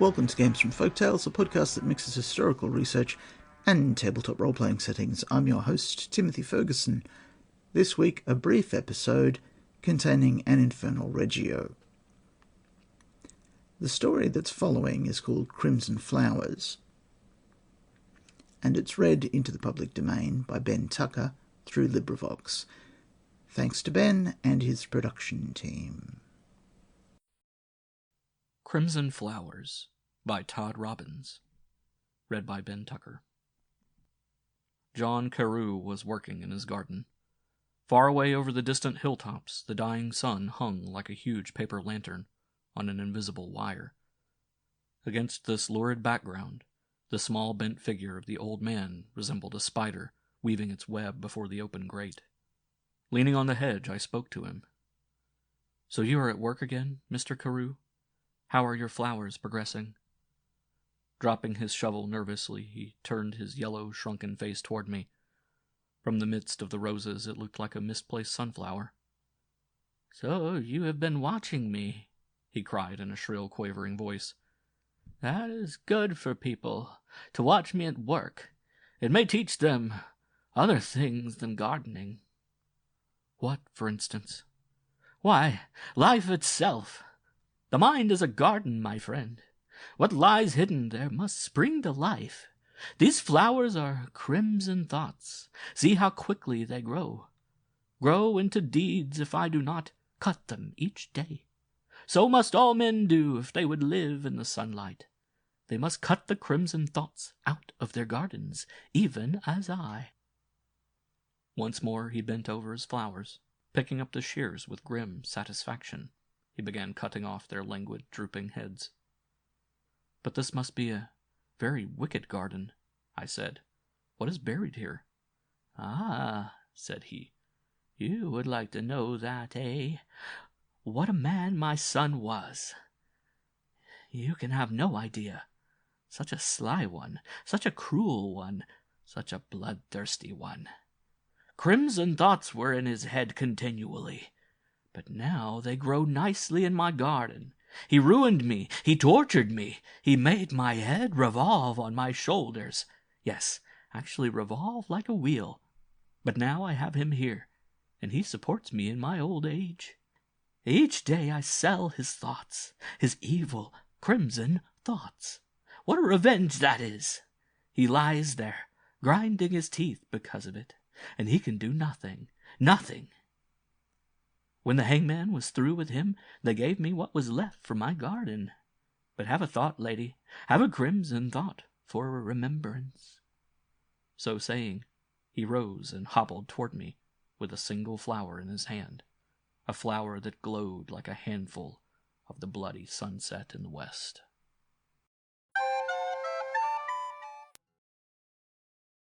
Welcome to Games from Folktales, a podcast that mixes historical research and tabletop role-playing settings. I'm your host, Timothy Ferguson. This week, a brief episode containing an Infernal Regio. The story that's following is called Crimson Flowers, and it's read into the public domain by Ben Tucker through LibriVox. Thanks to Ben and his production team. Crimson Flowers by Todd Robbins, read by Ben Tucker. John Carew was working in his garden. Far away over the distant hilltops, the dying sun hung like a huge paper lantern on an invisible wire. Against this lurid background, the small bent figure of the old man resembled a spider weaving its web before the open grate. Leaning on the hedge, I spoke to him. "So you are at work again, Mr. Carew? How are your flowers progressing?" Dropping his shovel nervously, he turned his yellow, shrunken face toward me. From the midst of the roses, it looked like a misplaced sunflower. "So you have been watching me," he cried in a shrill, quavering voice. "That is good for people, to watch me at work. It may teach them other things than gardening." "What, for instance?" "Why, life itself. The mind is a garden, my friend. What lies hidden there must spring to life. These flowers are crimson thoughts. See how quickly they grow. Grow into deeds if I do not cut them each day. So must all men do if they would live in the sunlight. They must cut the crimson thoughts out of their gardens, even as I." Once more he bent over his flowers, picking up the shears with grim satisfaction. He began cutting off their languid, drooping heads. "But this must be a very wicked garden," I said. "What is buried here?" "Ah," said he, "you would like to know that, eh? What a man my son was! You can have no idea. Such a sly one, such a cruel one, such a bloodthirsty one. Crimson thoughts were in his head continually. But now they grow nicely in my garden. He ruined me. He tortured me. He made my head revolve on my shoulders. Yes, actually revolve like a wheel. But now I have him here, and he supports me in my old age. Each day I sell his thoughts, his evil, crimson thoughts. What a revenge that is! He lies there, grinding his teeth because of it, and he can do nothing. When the hangman was through with him, they gave me what was left for my garden. But have a thought, lady, have a crimson thought for a remembrance." So saying, he rose and hobbled toward me with a single flower in his hand, a flower that glowed like a handful of the bloody sunset in the west.